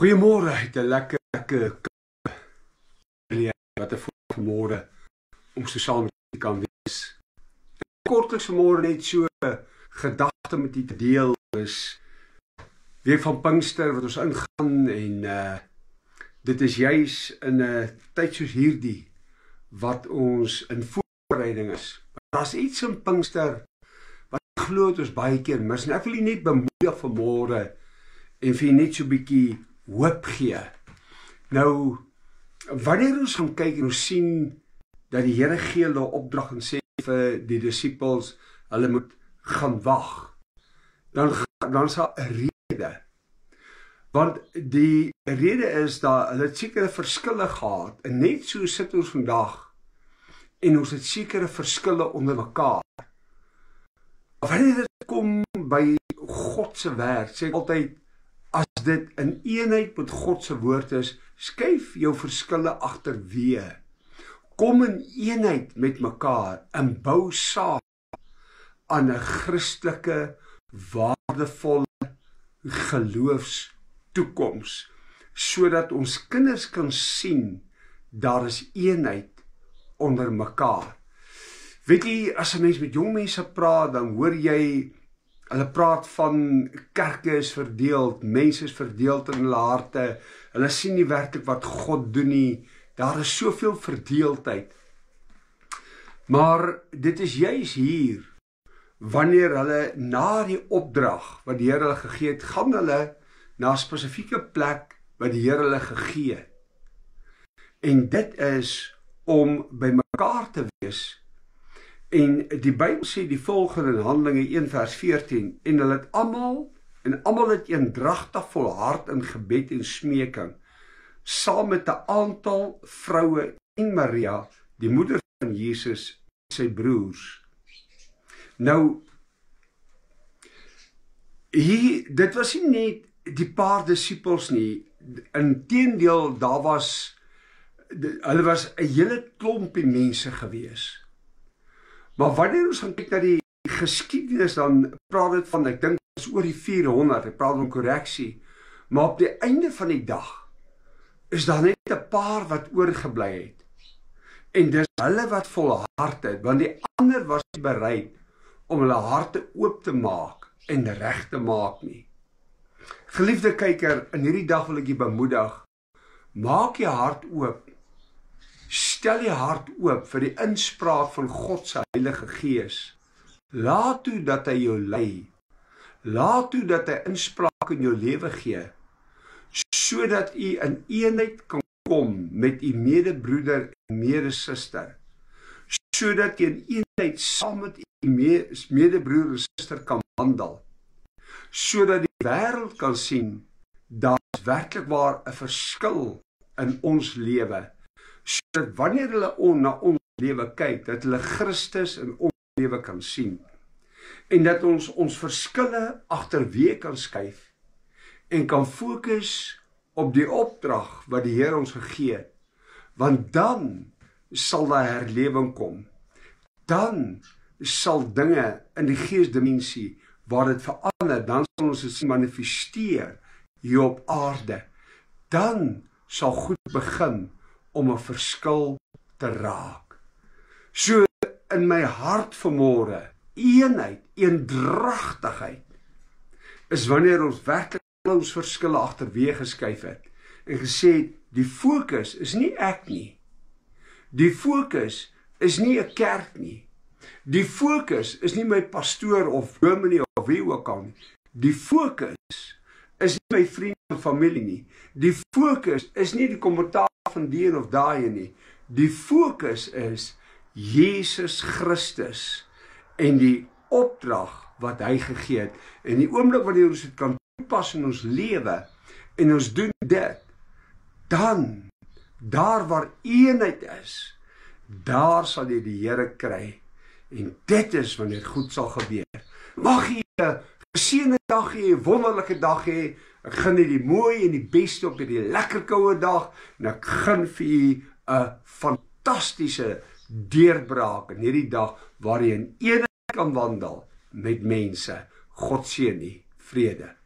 Goeiemôre, het 'n lekker wat 'n vanmôre om so saam met u kan wees. Kortliks vanmôre net so gedagte met u te deel is week van Pinkster wat ons ingaan en dit is juis in 'n tyd soos hierdie wat ons in voorbereiding is. Daar's iets in Pinkster wat ek glo het ons baie keer mis en ek wil u net bemoedig vanmôre en vir u net so 'n bietjie hoop gee. Nou, wanneer ons gaan kyk en ons sien dat die Here gee hulle opdrag en sê vir die disippels, hulle moet gaan wag, dan is daar 'n rede. Want die rede is dat hulle het sekere verskille gehad, en net so sit ons vandag, en ons het sekere verskille onder mekaar. Wanneer dit kom by God se werk, sê ek altyd, as dit in eenheid met God se woord is, skuif jou verskille agterweë. Kom in eenheid met mekaar en bou saam aan 'n Christelike, waardevolle geloofstoekoms, sodat ons kinders kan sien daar is eenheid onder mekaar. Weet jy, as 'n mens met jong mense praat, dan hoor jy hulle praat van kerke is verdeeld, mense is verdeeld in hulle harte, hulle sien nie werklik wat God doen nie, daar is soveel verdeeldheid. Maar dit is juis hier, wanneer hulle na die opdrag wat die Here hulle gegee het, gaan hulle na 'n spesifieke plek wat die Here hulle gegee het. En dit is om by mekaar te wees. En die Bybel sê die volgende in Handelinge 1 vers 14, en hulle het almal het eendragtig volhard in gebed en smeking, saam met 'n aantal vroue en Maria, die moeder van Jesus en sy broers. Nou, dit was nie net die paar disippels nie, inteendeel, hulle was 'n hele klompie mense gewees. Maar wanneer ons gaan kyk na die geskiedenis, dan praat dit van, ek dink dit is oor die 400, ek praat om korreksie, maar op die einde van die dag, is daar net 'n paar wat oorgebly het. En dis hulle wat volhard het, want die ander was nie bereid om hulle harte oop te maak en reg te maak nie. Geliefde kyker, in hierdie dag wil ek jy bemoedig, maak jy hart oop. Stel jy hart oop vir die inspraak van God se Heilige Gees. Laat toe dat hy jou lei. Laat toe dat hy inspraak in jou lewe gee, sodat u in eenheid kan kom met u medebroeder en medesuster. Sodat jy in eenheid saam met u medebroer en suster kan wandel. Sodat die wêreld kan sien, daar is werklik waar 'n verskil in ons lewe. Sodat wanneer hulle na ons lewe kyk, dat hulle Christus in ons lewe kan sien. En dat ons verskille agterweë kan skuif en kan fokus op die opdrag wat die Here ons gegee het. Want dan sal daar herlewing kom. Dan sal dinge in die geesdimensie waar dit verander, dan sal ons dit manifesteer hier op aarde. Dan sal goed begin om 'n verskil te raak. So in my hart vanmôre, eenheid, eendragtigheid, is wanneer ons werklik ons verskille agterweë geskuif het, en gesê het, die fokus is nie ek nie. Die fokus is nie 'n kerk nie. Die fokus is nie my pastoor of dominee of wie ook al nie. Die fokus is nie my vriende en familie nie. Die fokus is nie die kommentaar van die en of daai nie. Die fokus is Jesus Christus en die opdrag wat hy gegee het. En die oomblik wanneer ons dit kan toepas in ons lewe en ons doen dit, dan, daar waar eenheid is, daar sal jy die Here kry. En dit is wanneer goed sal gebeur. Mag jy 'n geseënde dag hê, 'n wonderlike dag hê. Ek gun jy die mooi en die beste op hierdie lekker koue dag, en ek gun vir u 'n fantastiese deurbraak in hierdie dag, waar jy in eenheid kan wandel met mense. God seën u. Vrede.